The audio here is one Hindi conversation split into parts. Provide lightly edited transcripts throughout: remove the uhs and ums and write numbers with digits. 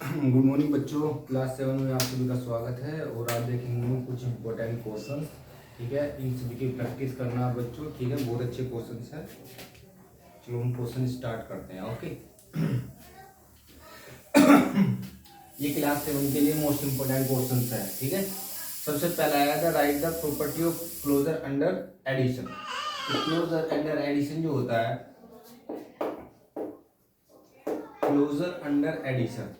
गुड मॉर्निंग बच्चों, क्लास 7 में आप सभी का स्वागत है। और आज देखेंगे हम कुछ इंपॉर्टेंट क्वेश्चन। ठीक है, इन सभी की प्रैक्टिस करना बच्चों। ठीक है, बहुत अच्छे क्वेश्चन है। चलो हम क्वेश्चन स्टार्ट करते हैं। ओके ये क्लास 7 के लिए मोस्ट इंपॉर्टेंट क्वेश्चन है। ठीक है, सबसे पहला आया था right the property of closure under addition. Closure under addition जो होता है, closure under addition,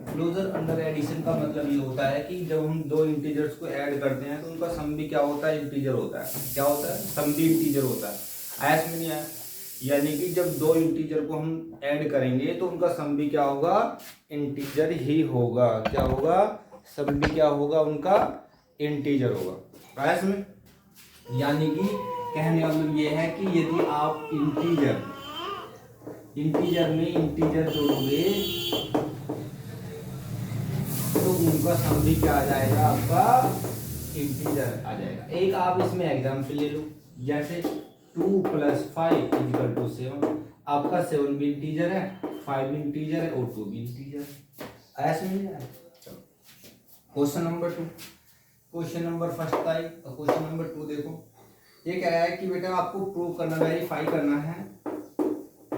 closure under addition का मतलब ये होता है कि जब हम दो इंटीजर्स को ऐड करते हैं तो उनका सम भी क्या होता है, इंटीजर होता है। क्या होता है, सम भी इंटीजर होता है। आया समझ नहीं आया? यानी कि जब दो इंटीजर को हम ऐड करेंगे तो उनका सम भी क्या होगा, इंटीजर ही होगा। क्या होगा, सम भी क्या होगा, उनका इंटीजर होगा। आया समझ? यानी कि कहने का मतलब ये है कि यदि आप इंटीजर में इंटीजर जोड़ोगे तो उनका सम भी क्या आ जाएगा, आपका इंटीजर आ जाएगा। एक आप इसमें एग्जाम्पल ले लो, जैसे 2 + 5 = 7। आपका 7 भी इंटीजर है, 5 भी इंटीजर है और 2 भी इंटीजर है। ऐसे में चलो question number 2। Question number first आई और क्वेश्चन नंबर 2 देखो। ये कह रहा है कि बेटा आपको प्रूव करना, वेरीफाई करना है।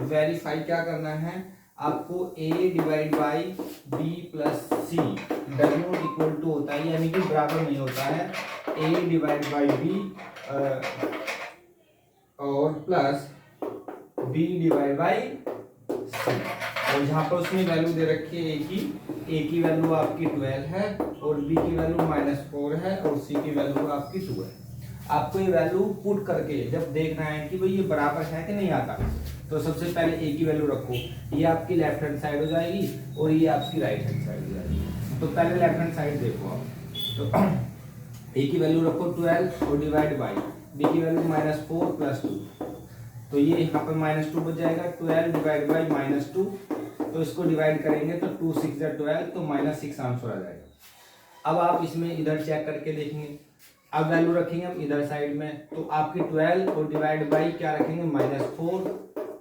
वेरीफाई क्या करना है आपको, a divide by b plus C does not equal to होता है, यानी कि बराबर नहीं होता है a डिवाइड बाई b और plus b divide by C. और जहाँ पर उसमें वैल्यू दे रखी है a की वैल्यू आपकी 12 है और b की वैल्यू -4 है और c की वैल्यू आपकी 2 है। आपको ये वैल्यू पुट करके जब देखना है कि भाई ये बराबर है कि नहीं आता, तो सबसे पहले a की वैल्यू रखो। ये आपकी लेफ्ट हैंड साइड हो जाएगी और ये आपकी राइट हैंड साइड हो जाएगी। तो पहले लेफ्ट हैंड साइड देखो आप, तो a की वैल्यू रखो 12 और डिवाइड बाई b की वैल्यू -4 + 2। तो ये यहाँ पर -2 बच जाएगा। 12 डिवाइड बाई -2, तो इसको डिवाइड करेंगे तो 2 × 6 = 12, तो -6 आंसर आ जाएगा। अब आप इसमें इधर चेक करके देखेंगे। अब वैल्यू रखेंगे हम इधर साइड में, तो आपकी 12 और डिवाइड बाई क्या रखेंगे, -4।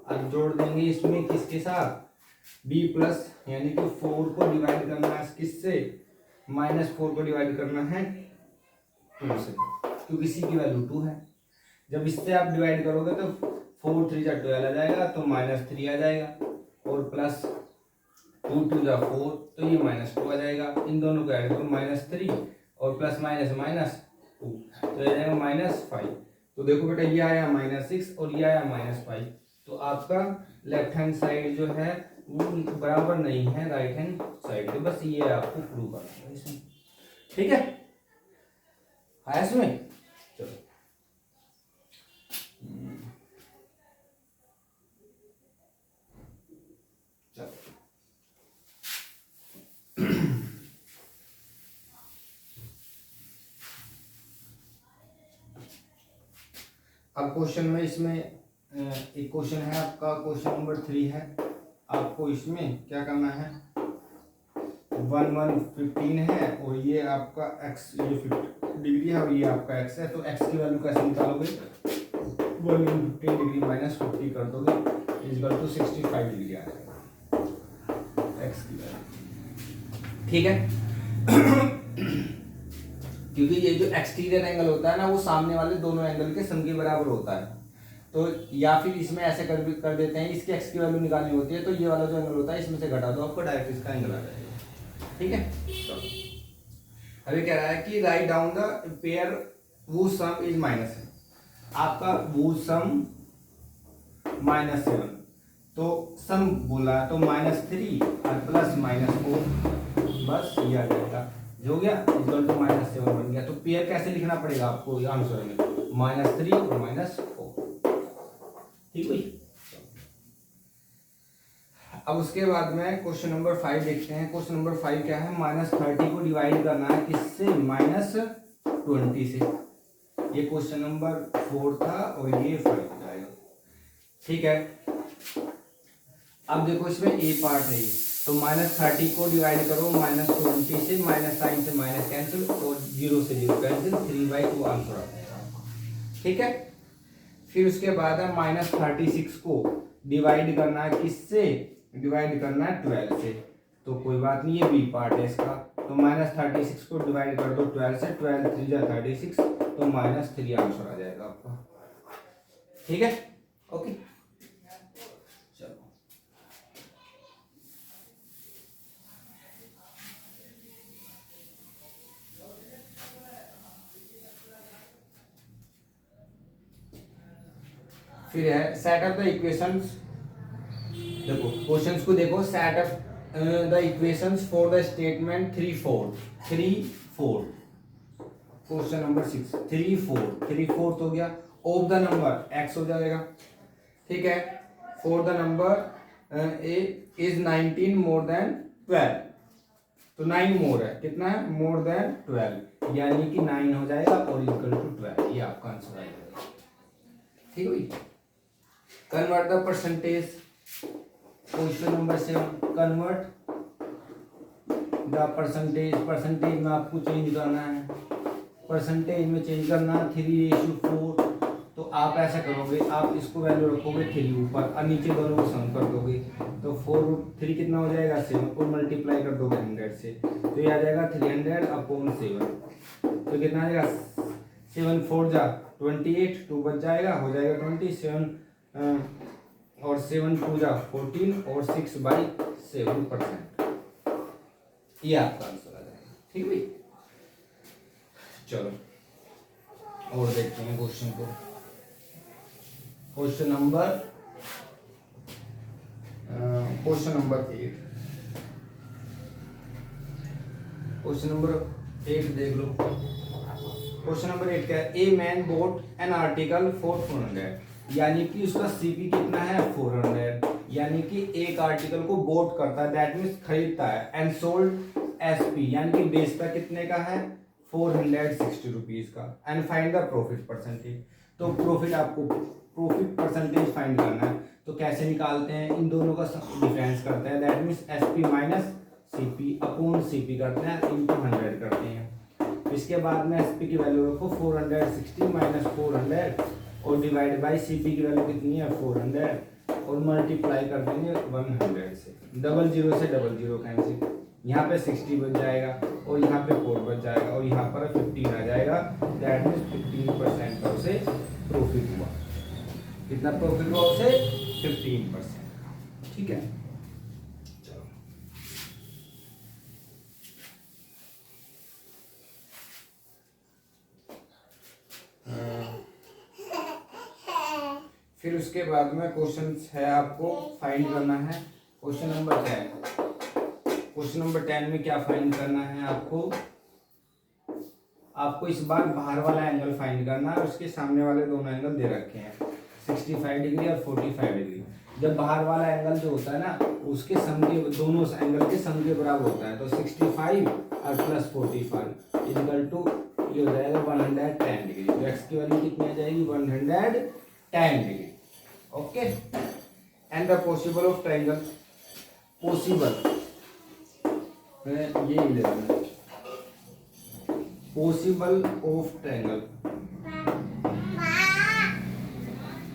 अब जोड़ देंगे इसमें किसके साथ, b प्लस, यानी कि 4 को डिवाइड करना है किससे, -4 को डिवाइड करना है 2 से, क्योंकि c की वैल्यू 2 है। जब इससे आप डिवाइड करोगे तो 4 × 3 = 12 आ जाएगा, तो -3 आ जाएगा और प्लस 2 × 2 = 4, तो ये -2 आ जाएगा। इन दोनों को ऐड करो, -3 और प्लस माइनस 2, तो ये जाएगा -5। तो देखो बेटा ये आया -6 और ये आया -5। तो आपका लेफ्ट हैंड साइड जो है वो बराबर नहीं है राइट हैंड साइड के। बस ये आपको प्रूव करना है इसमें। ठीक है, आया इसमें? चलो अब क्वेश्चन में इसमें एक क्वेश्चन है आपका, क्वेश्चन नंबर 3 है। आपको इसमें क्या करना है, 1 1 15 है और ये आपका x, ये 50 डिग्री है और ये आपका x है। तो x की वैल्यू कैसे निकालोगे, 1 × 15 डिग्री -50 कर दोगे, = 65 डिग्री आ जाएगा x की वैल्यू। ठीक है क्योंकि ये जो एक्सटीरियर एंगल होता है ना, वो सामने वाले दोनों एंगल के सम के बराबर होता है। तो या फिर इसमें ऐसे कर देते हैं, इसकी एक्स की वैल्यू निकालनी होती है तो ये वाला जो एंगल होता है इसमें से घटा दो, आपको डायरेक्ट इसका एंगल आ जाएगा। ठीक है, अभी कह रहा है कि राइट डाउन द पेयर वो सम इज माइनस है। आपका वो सम -7, तो सम बोला तो -3 और प्लस -4, बस ये आ जाएगा। जो हो गया, इक्वल टू -7 बन गया। तो पेयर कैसे लिखना पड़ेगा आपको आंसर में, -3 और -4। ठीक हुई। अब उसके बाद में क्वेश्चन नंबर 5 देखते हैं। क्वेश्चन नंबर 5 क्या है, -30 को डिवाइड करना है किससे, -20 से। ये क्वेश्चन नंबर 4 था और ये 5 हो जाएगा। ठीक है, अब देखो इसमें ए पार्ट है, तो -30 को डिवाइड करो -20 से, माइनस साइन से माइनस कैंसिल और 0 से 0 कैंसिल, 3/2 आंसर आ जाएगा। ठीक है, फिर उसके बाद है -36 को डिवाइड करना है किससे, डिवाइड करना है 12 से। तो कोई बात नहीं, ये बी पार्ट है इसका। तो -36 को डिवाइड कर दो 12 से, 12 3 जा 36, तो -3 आंसर आ जाएगा आपका। ठीक है, ओके चलो। फिर है सेट अप द इक्वेशंस। देखो क्वेश्चंस को देखो, set up the equations for the statement 3 4 3 4। Question number 6 3 4 3 4 हो गया। ऑफ द नंबर x हो जाएगा, ठीक है। For the number is 19 more than 12, तो 9 मोर है, कितना है, मोर देन 12, यानी कि 9 हो जाएगा और इक्वल टू 12, ये आपका आंसर आएगा। ठीक है, convert the percentage. Question number 7 convert the percentage. Percentage में आपको चेंज करना है, परसेंटेज में चेंज करना 3:4। तो आप ऐसा करोगे, आप इसको वैल्यू रखोगे 3 ऊपर और नीचे दोनों को सम कर दोगे, तो 4√3 कितना हो जाएगा 7 को मल्टीप्लाई कर दोगे 100 से, तो ये आ जाएगा 300/7। तो कितना आ जाएगा 7 4 जा 28, 2 बच जाएगा, हो जाएगा 27 और 7 2 जा 14 और 6/7%। ये आपका आंसर आ जाएगा। ठीक है भाई, चलो और देखते हैं क्वेश्चन को। Question number 8। क्वेश्चन नंबर 8 देख लो। क्वेश्चन नंबर 8 क्या है, a man boat an article for 400, यानी कि उसका सीपी कितना है 400, यानी कि एक आर्टिकल को बोट करता है, दैट मीन्स खरीदता है, एंड सोल्ड एसपी, यानी कि बेचता कितने का है 460 रुपीज का, and find the profit percentage. तो प्रॉफिट आपको प्रॉफिट परसेंटेज फाइंड करना है, तो कैसे निकालते हैं, इन दोनों का डिफरेंस करते हैं, that means SP minus CP upon CP करते हैं, इनटू 100 करते हैं। इसके बाद में एसपी की वैल्यू रखो 460 माइनस 400 और डिवाइड बाई सीपी की वैल्यू कितनी है 400 और मल्टीप्लाई कर देंगे 100 से, 00 से 00 कैंसिल, यहाँ पे 60 बच जाएगा और यहाँ पे 4 बच जाएगा और यहाँ पर 15 आ जाएगा, दैट मीन्स 15% का उसे प्रॉफिट हुआ। कितना प्रॉफिट हुआ उसे 15%। ठीक है, चलो फिर उसके बाद में क्वेश्चन है आपको फाइंड करना है। Question number 10। क्वेश्चन नंबर 10 में क्या फाइंड करना है आपको, आपको इस बार बाहर वाला एंगल फाइंड करना है, उसके सामने वाले दोनों एंगल दे रखे हैं 65 डिग्री और 45 डिग्री। जब बाहर वाला एंगल जो होता है ना, उसके सम के दोनों एंगल के सम के बराबर होता है, तो 65 और प्लस 45 इक्वल टू ये हो जाएगा 110 डिग्री। तो एक्स की वैल्यू कितनी आ जाएगी 110 degree. Okay, and the possible of triangle, possible ये ले लेना, पॉसिबल ऑफ ट्रायंगल।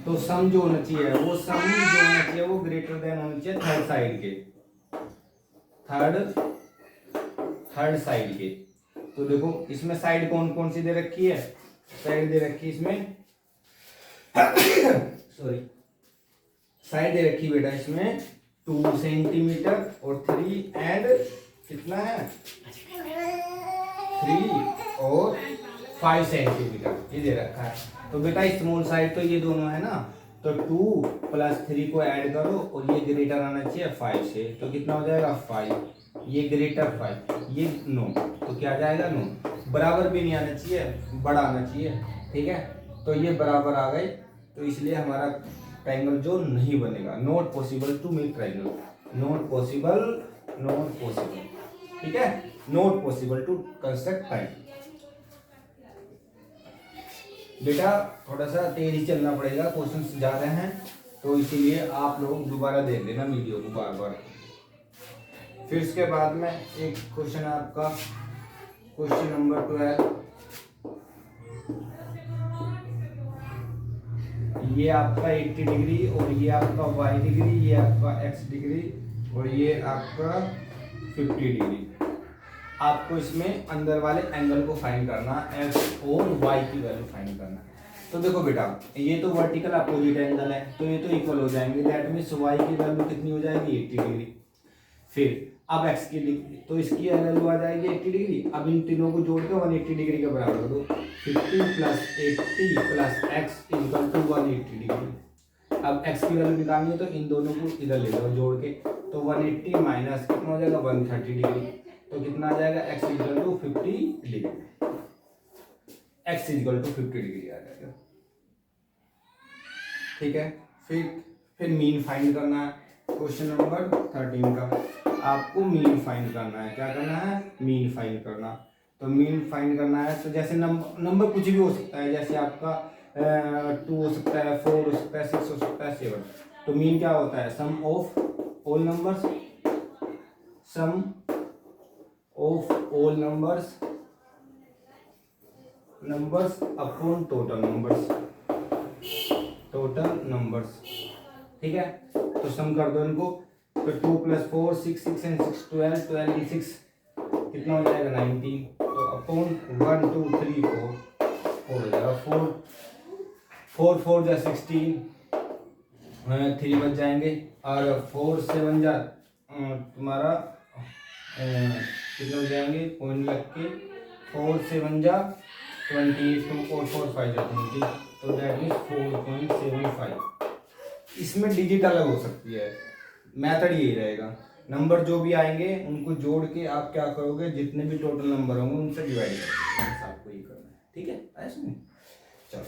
तो सम जो होना चाहिए वो सम जो होना चाहिए वो ग्रेटर देन होना चाहिए थर्ड साइड के, थर्ड साइड के। तो देखो इसमें साइड कौन कौन सी दे रखी है, साइड दे रखी है इसमें सॉरी साइड दे रखी बेटा इसमें 2 सेंटीमीटर और 3 एंड कितना है 3 और 5 सेंटीमीटर ये दे रखा है। तो बेटा स्मॉल साइड तो ये दोनों है ना, तो 2 + 3 को ऐड करो और ये ग्रेटर आना चाहिए 5 से, तो कितना हो जाएगा 5, ये ग्रेटर 5, ये 9, तो क्या जाएगा 9। बराबर भी नहीं आना चाहिए, बड़ा आना चाहिए। ठीक है, तो ये बराबर आ गए, तो इसलिए हमारा ट्रायंगल जो नहीं बनेगा, not possible to make triangle, not possible. ठीक है, not possible to construct triangle. बेटा थोड़ा सा तेज ही चलना पड़ेगा, क्वेश्चंस ज्यादा हैं, तो इसीलिए आप लोग दोबारा देख लेना वीडियो को बार बार। फिर उसके बाद में एक क्वेश्चन है आपका क्वेश्चन नंबर 12। ये आपका 80 डिग्री और ये आपका y डिग्री, ये आपका x डिग्री और ये आपका 50 डिग्री। आपको इसमें अंदर वाले एंगल को फाइंड करना, x और y की वैल्यू फाइंड करना। तो देखो बेटा, ये तो वर्टिकल अपोजिट एंगल है तो ये तो इक्वल हो जाएंगे, दैट मीन्स y की वैल्यू कितनी हो जाएगी 80 डिग्री। फिर अब x की डिग्री, तो इसकी वैल्यू आ जाएगी 80 डिग्री। अब इन तीनों को जोड़ के 180 डिग्री के बराबर दो, 50 plus 80 plus x equal to 180 degree. अब x की वैल्यू निकालनी है तो इन दोनों को इधर ले लो जोड़ के, तो 180 माइनस कितना हो जाएगा 130 डिग्री, तो कितना आ जाएगा x equal to 50 degree, x equal to 50 degree आ जाएगा। ठीक है, फिर मीन फाइंड करना है। क्वेश्चन नंबर 13 का आपको मीन फाइंड करना है। क्या करना है? मीन फाइंड करना। तो मीन फाइंड करना है तो जैसे नंबर कुछ भी हो सकता है, जैसे आपका 2 हो सकता है, 4 हो सकता है, 6 हो सकता है, 7। तो मीन क्या होता है? Sum of all numbers, sum of all numbers upon total numbers. ठीक है, तो सम कर दो इनको, तो 2 + 4 6 6 एंड 6 12 12 and 6 कितना हो जाएगा 19। तो अपॉन 1 2 3 4 हो जाएगा 4 4 जा 16, 3 बच जाएंगे और 4 7 जा तुम्हारा कितने हो जाएंगे पॉइंट लग के, 4 7 जा 28, 2 और 4 5 जा 20, तो दैट मीन्स 4.75। इसमें डिजिट अलग हो सकती है, मेथड यही रहेगा। नंबर जो भी आएंगे उनको जोड़ के आप क्या करोगे, जितने भी टोटल नंबर होंगे उनसे डिवाइड करोगे, बस आपको ये करना है। ठीक है, ऐसे में चलो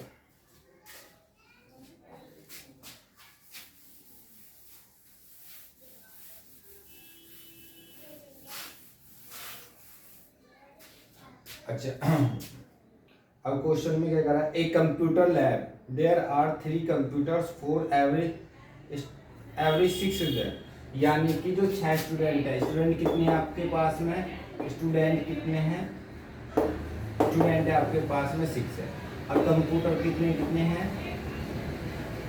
अच्छा। अब क्वेश्चन में क्या करा, a computer lab, there are 3 computers for every 6 student, यानी कि जो 6 स्टूडेंट है, स्टूडेंट कितने हैं आपके पास में, स्टूडेंट कितने हैं, स्टूडेंट है आपके पास में 6 है। और कंप्यूटर कितने हैं,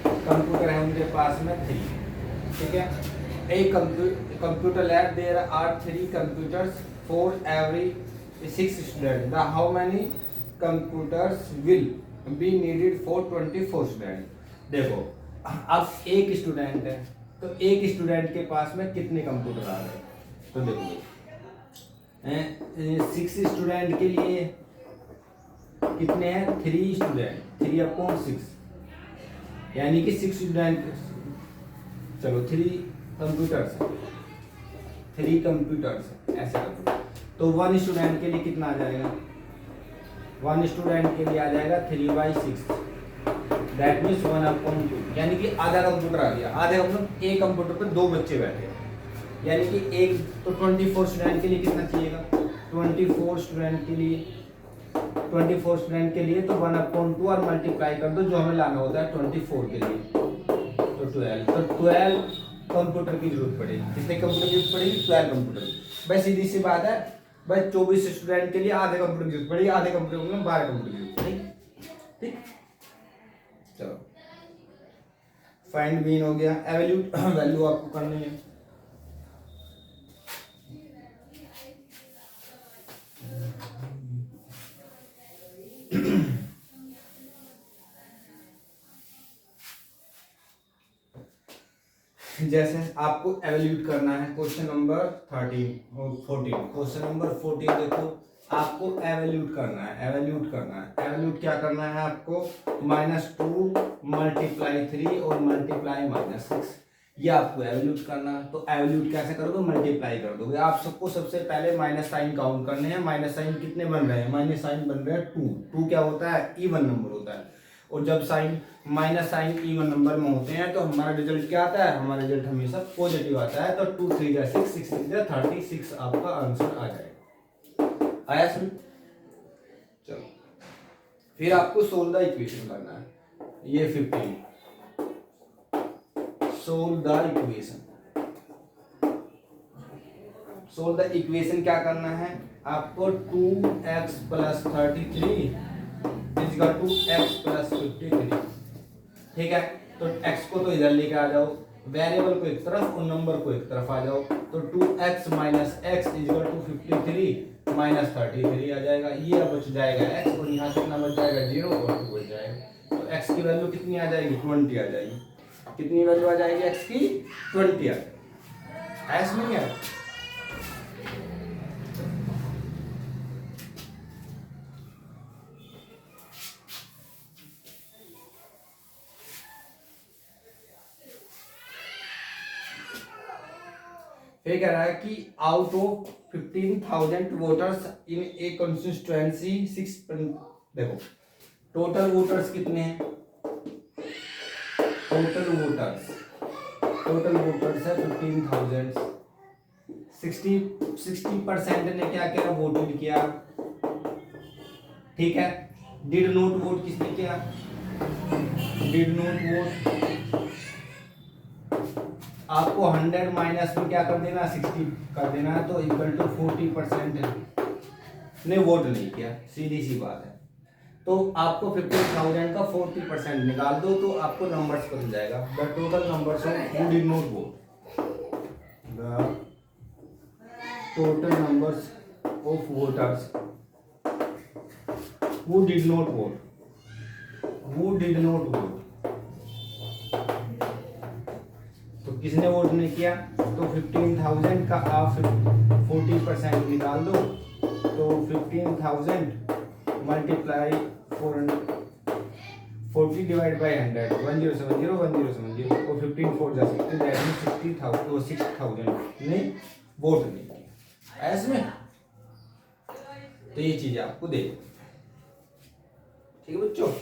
कंप्यूटर है उनके पास में 3। ठीक है, a computer lab, there are 3 computers for every 6 student, the how many computers will be needed for 24 student. देखो अब एक स्टूडेंट है तो एक स्टूडेंट के पास में कितने कंप्यूटर आ रहे हैं, तो देखो 6 स्टूडेंट के लिए कितने हैं, 3 स्टूडेंट, 3/6, यानी कि 6 स्टूडेंट, चलो 3 कंप्यूटर्स, 3 कंप्यूटर्स ऐसे कर, तो 1 स्टूडेंट के लिए कितना आ जाएगा, 1 स्टूडेंट के लिए आ जाएगा 3/6, दैट मीन्स 1/2, यानी कि आधा कंप्यूटर आ गया। आधे कंप्यूटर, एक कंप्यूटर पर 2 बच्चे बैठे हैं, यानी कि एक तो 24 स्टूडेंट के लिए कितना चाहिएगा, 24 स्टूडेंट के लिए तो 1/2 और मल्टीप्लाई कर दो, जो हमें लाना होता है 24 के लिए, तो 12, तो 12 कंप्यूटर की जरूरत पड़ेगी। कितने कंप्यूटर की जरूरत पड़ेगी, 12 कंप्यूटर। भाई सीधी सी बात है, भाई 24 स्टूडेंट के लिए आधे कंप्यूटर की जरूरत पड़ेगी, आधे कंप्यूटर में 12 कंप्यूटर की जरूरत पड़ेगी। ठीक, चलो फाइंड मीन हो गया, एवल्यूट वैल्यू आपको करनी है। जैसे आपको एवल्यूट करना है, क्वेश्चन नंबर 13 और 14, क्वेश्चन नंबर 14 देखो, आपको एवल्यूट करना है। एवल्यूट क्या करना है आपको, -2 × 3 और ×-6, ये आपको एवल्यूट करना है। तो एवल्यूट कैसे करोगे, मल्टीप्लाई कर दोगे। आप सबको सबसे पहले माइनस साइन काउंट करने हैं। माइनस साइन कितने बन रहे हैं, माइनस साइन बन रहे हैं 2 क्या होता है, इवन नंबर होता है, और जब sign minus sign even number में होते हैं तो हमारा रिजल्ट क्या आता है, हमारा रिजल्ट हमेशा पॉजिटिव आता है। तो 2 3 जा 6, 6 3 जा 36 आपका आंसर आ जाएगा। आया समझ? चलो फिर आपको सोल्व द इक्वेशन करना है। ये 15 सोल्व द इक्वेशन क्या करना है आपको, 2x + 33 = x + 53। ठीक है, तो x को तो इधर लेके आ जाओ, वेरिएबल को एक तरफ और नंबर को एक तरफ आ जाओ, तो 2x minus x equal to 53 minus 33 आ जाएगा। ये अब बच जाएगा x और यहाँ कितना बच जाएगा 0 और 2 बच जाएगा। तो x की वैल्यू कितनी आ जाएगी 20 आ जाएगी। कितनी वैल्यू आ जाएगी x की 20 आ जाएगी। ऐसा नहीं है। ये कह रहा है कि out of 15,000 voters in A constituency 6, देखो टोटल वोटर्स कितने हैं, टोटल वोटर्स है 15,000, 60% ने क्या किया वोटेड किया, ठीक है। डिड नॉट वोट किसने किया, डिड नॉट वोट, आपको 100 माइनस में क्या कर देना 60 कर देना है, तो इक्वल टू 40% ने वोट नहीं किया, सीधी सी बात है। तो आपको 15,000 का 40% निकाल दो तो आपको नंबर्स बन जाएगा। The total numbers of who did not vote, the total numbers of voters who did not vote, who did not vote, तो किसने वोट नहीं किया, तो 15,000 का आप 40% निकाल दो, तो 15,000 मल्टीप्लाई 40 डिवाइड बाई 100, 1070 और 15 4 जा 60, दैट मींस 60,000 और 6,000 ने वोट नहीं किया ऐसे में। तो ये चीज आपको देखो, ठीक है बच्चों।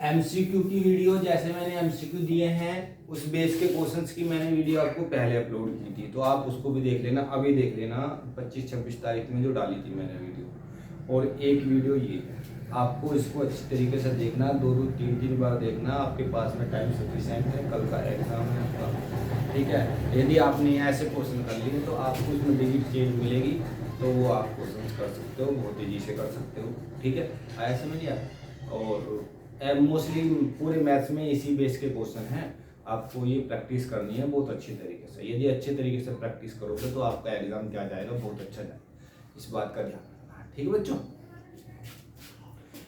एमसीक्यू की वीडियो जैसे मैंने एमसीक्यू दिए हैं उस बेस के क्वेश्चंस की मैंने वीडियो आपको पहले अपलोड की थी, तो आप उसको भी देख लेना, अभी देख लेना 25-26 तारीख में जो डाली थी मैंने वीडियो। और एक वीडियो ये है, आपको इसको अच्छी तरीके से देखना, 2-2 3-3 बार देखना, आपके पास में टाइम सफिशिएंट है, कल का एग्जाम है आपका, ठीक है। यदि आपने ऐसे क्वेश्चन कर लिए तो आपको इसमें डिजिट चेंज मिलेगी, तो वो आप क्वेश्चन कर सकते हो, बहुत तेजी से कर सकते हो, ठीक है। आया समझ लिया। और मोस्टली पूरे मैथ्स में इसी बेस के क्वेश्चन हैं, आपको ये प्रैक्टिस करनी है बहुत अच्छी तरीके से। यदि अच्छे तरीके से प्रैक्टिस करोगे तो आपका एग्जाम क्या जाएगा बहुत अच्छा जाएगा, इस बात का ध्यान रखना, ठीक है बच्चों।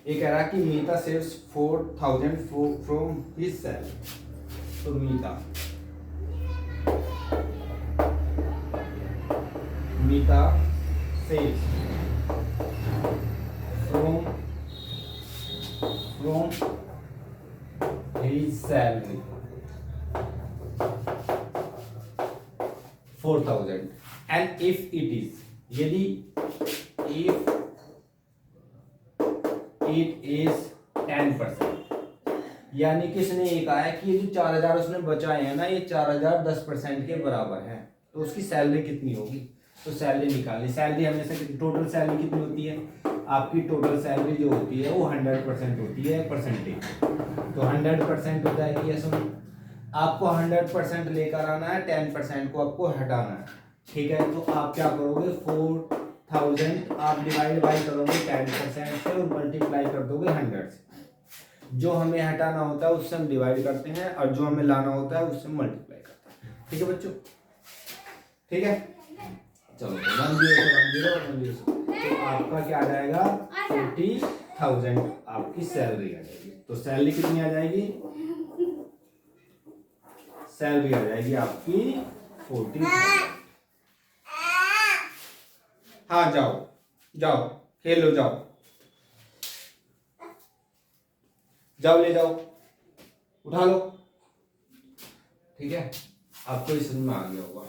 ये कह रहा है कि मीता सेव्स 4,000 फ्रॉम हिज सैलरी, तो मीता saves from his salary 4,000 and if it is, यदि if it is 10%, यानी कि इसने ये कहा है कि ये जो 4,000 उसने बचाए हैं ना, ये 4,000 10% के बराबर है, तो उसकी सैलरी कितनी होगी, तो सैलरी निकालनी। सैलरी हमेशा टोटल सैलरी कितनी होती है, आपकी टोटल सैलरी जो होती है वो 100% होती है परसेंटेज, तो 100% हो जाएगी ऐसा। आपको 100% लेकर आना है, 10% को आपको हटाना है, ठीक है। तो आप क्या करोगे, 4,000 आप डिवाइड बाई करोगे 10% से और मल्टीप्लाई कर दोगे 100 से। जो हमें हटाना होता है उससे हम डिवाइड करते हैं और जो हमें लाना होता है उससे मल्टीप्लाई करते हैं, ठीक है बच्चों, ठीक है। चलो 1,0 से 1,0 तो आपका क्या आ जाएगा 40,000 आपकी सैलरी आ जाएगी। तो सैलरी कितनी आ जाएगी, सैलरी आ जाएगी आपकी 40,000। हाँ जाओ जाओ खेल लो, जाओ जाओ ले जाओ उठा लो, ठीक है। आपको इस समझ में आ गया होगा।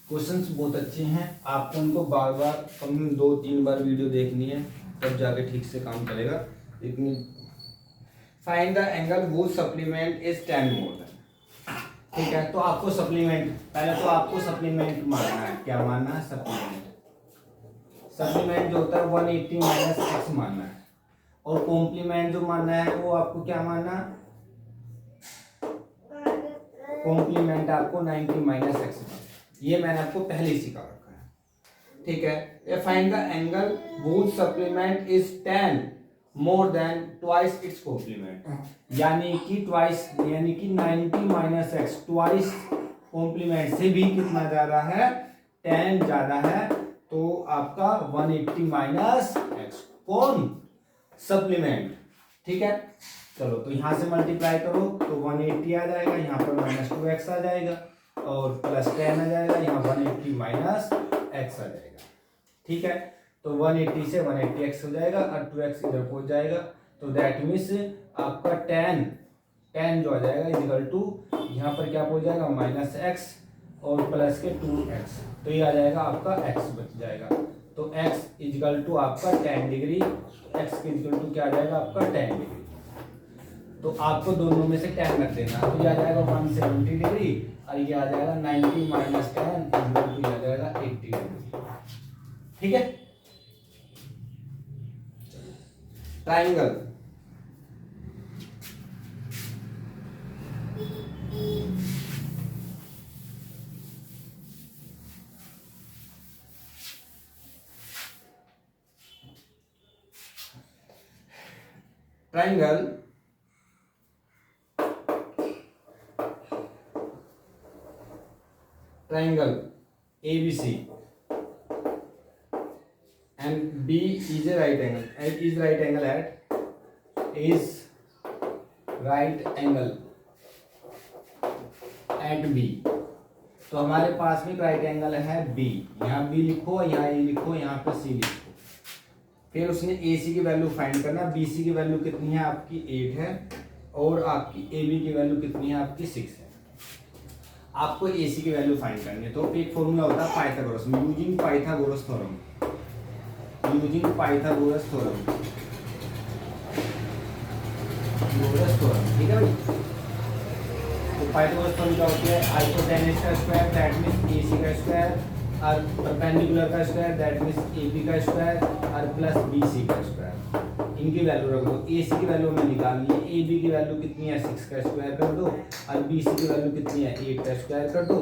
क्वेश्चंस बहुत अच्छे हैं, आपको उनको बार बार कम 2-3 बार वीडियो देखनी है, तब जाके ठीक से काम चलेगा। इतनी फाइंड द एंगल वो सप्लीमेंट इज 10 मोर देन, ठीक है। तो आपको सप्लीमेंट, पहले तो आपको सप्लीमेंट मानना है, क्या मानना है, सप्लीमेंट। सप्लीमेंट जो होता है 180 माइनस एक्स मानना है, और कॉम्प्लीमेंट जो मानना है वो आपको क्या मानना है, कॉम्प्लीमेंट आपको 90 माइनस एक्स। ये मैंने आपको पहले ही सिखा रखा है, ठीक है। ये find the angle whose supplement is tan more than twice its complement, यानी कि ट्वाइस यानी कि 90 माइनस एक्स ट्वाइस कॉम्प्लीमेंट से भी कितना ज्यादा है, tan ज्यादा है। तो आपका 180 माइनस एक्स कौन, सप्लीमेंट। ठीक है, चलो तो यहां से मल्टीप्लाई करो तो 180 आ जाएगा, यहाँ पर माइनस 2x आ जाएगा और प्लस 10 आ जाएगा, यहाँ 180 माइनस x आ जाएगा। ठीक है, तो 180 से 180x हो जाएगा और 2x इधर पहुंच जाएगा। तो दैट मीन्स आपका tan जो आ जाएगा इक्वल टू यहाँ पर क्या पहुंच जाएगा माइनस x और प्लस के 2x, तो ये आ जाएगा आपका x बच जाएगा। तो x इक्वल टू आपका tan डिग्री, x के इक्वल टू क्या आ जाएगा आपका tan डिग्री। तो आपको दोनों में से tan रख देना, तो ये आ जाएगा 170 डिग्री और ये आ जाएगा 90 माइनस tan इक्वल टू आ जाएगा 80 डिग्री। ठीक है, triangle triangle triangle ABC and B is a right angle, is right angle at B। तो हमारे पास में राइट एंगल है B, यहाँ B लिखो, यहाँ A लिखो, यहाँ पर C लिखो। फिर उसने AC की वैल्यू फाइंड करना, BC की वैल्यू कितनी है आपकी 8 है और आपकी AB की वैल्यू कितनी है आपकी 6 है। आपको AC की वैल्यू फाइंड करनी है। तो एक फॉर्मूला होता है पाइथागोरस, यूजिंग पाइथागोरस थ्योरम, ठीक है भाई। तो पाइथागोरस थ्योरम क्या होती है, हाइपोटेनस का स्क्वायर दैट मींस AC का स्क्वायर और परपेंडिकुलर का स्क्वायर दैट मींस AB का स्क्वायर और प्लस BC का स्क्वायर। इनकी वैल्यू रख दो, AC की वैल्यू हमें निकालनी है, AB की वैल्यू कितनी है 6 का स्क्वायर कर दो और BC की वैल्यू कितनी है 8 का स्क्वायर कर दो,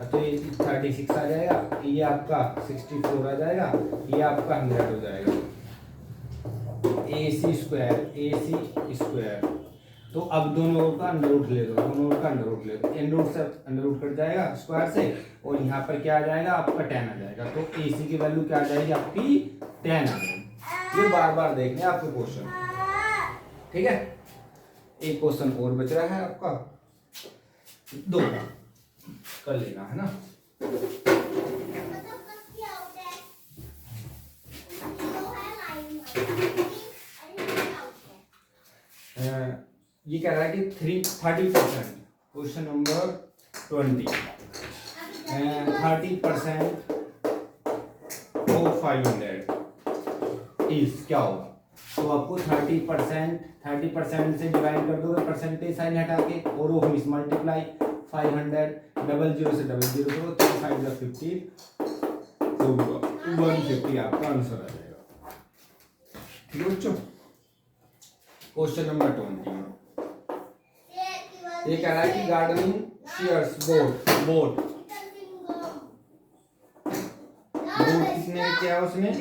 तो ये 36 आ जाएगा, ये आपका 64 आ जाएगा, ये आपका 100 हो जाएगा। AC square. तो अब दोनों का अंडर रूट ले दो, अंडर रूट से अंडर रूट कट जाएगा स्क्वायर से और यहाँ पर क्या आ जाएगा आपका tan आ जाएगा। तो AC की वैल्यू क्या आ जाएगी आपकी tan आ जाएगी। ये बार बार देखने आपके क्वेश्चन, ठीक है। एक क्वेश्चन और बच रहा है आपका, 2 कर लेना है ना। ये कह रहा है कि 30%, क्वेश्चन नंबर 20, 30% ऑफ 500 इज क्या होगा। तो आपको 30% से डिवाइड कर दोगे, परसेंटेज साइन हटा के और वो मिस मल्टीप्लाई 500 00 से 00 करो, 5 50 तो 150 आपका आंसर आ जाएगा। ठीक है बच्चों, क्वेश्चन नंबर 20 ये कह रहा है कि गार्डनिंग शेयर्स बोट कितने का किया उसने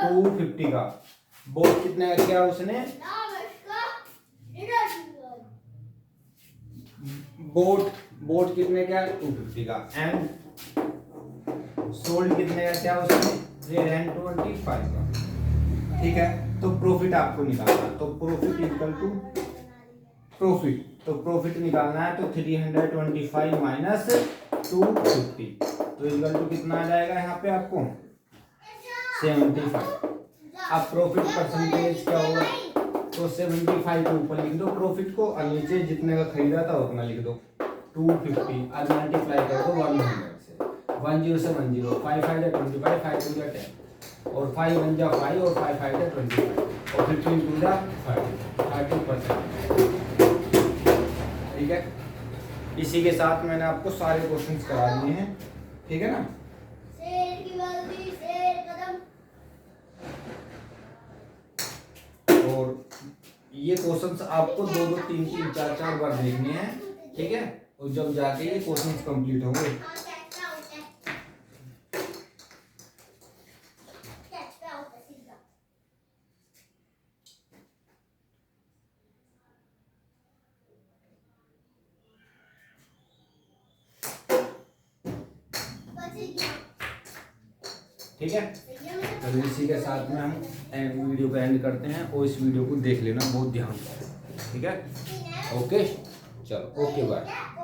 250 का, बोट कितने का किया उसने, बोट कितने का 250 का, एंड सोल्ड कितने का क्या उसने 325 का। ठीक है, तो प्रॉफिट आपको निकालना है, तो प्रॉफिट इक्वल टू प्रॉफिट, तो प्रॉफिट निकालना है तो 325 माइनस 250, तो इक्वल टू कितना आ जाएगा यहाँ पे आपको 75। अब प्रॉफिट परसेंटेज क्या होगा, तो 75 के ऊपर लिख दो प्रॉफिट को और नीचे जितने का खरीदा था उतना लिख दो 250 और मल्टीप्लाई कर दो 100 से, 10 से 10, 5 5 जा 25, 5 2 जा 10 और 5 1 जा 5 और 5 5 जा 25 और 15 2 जा 30%। ठीक है, इसी के साथ मैंने आपको सारे क्वेश्चंस करा दिए हैं, ठीक है ना। और ये क्वेश्चंस आपको 2 2 3 3 4 4 बार देखने हैं, ठीक है, और जब जाके ये क्वेश्चंस कंप्लीट होंगे। ठीक है, तो इसी के साथ में हम वीडियो को एंड करते हैं, और इस वीडियो को देख लेना बहुत ध्यान से, ठीक है। ओके, चलो, ओके, बाय।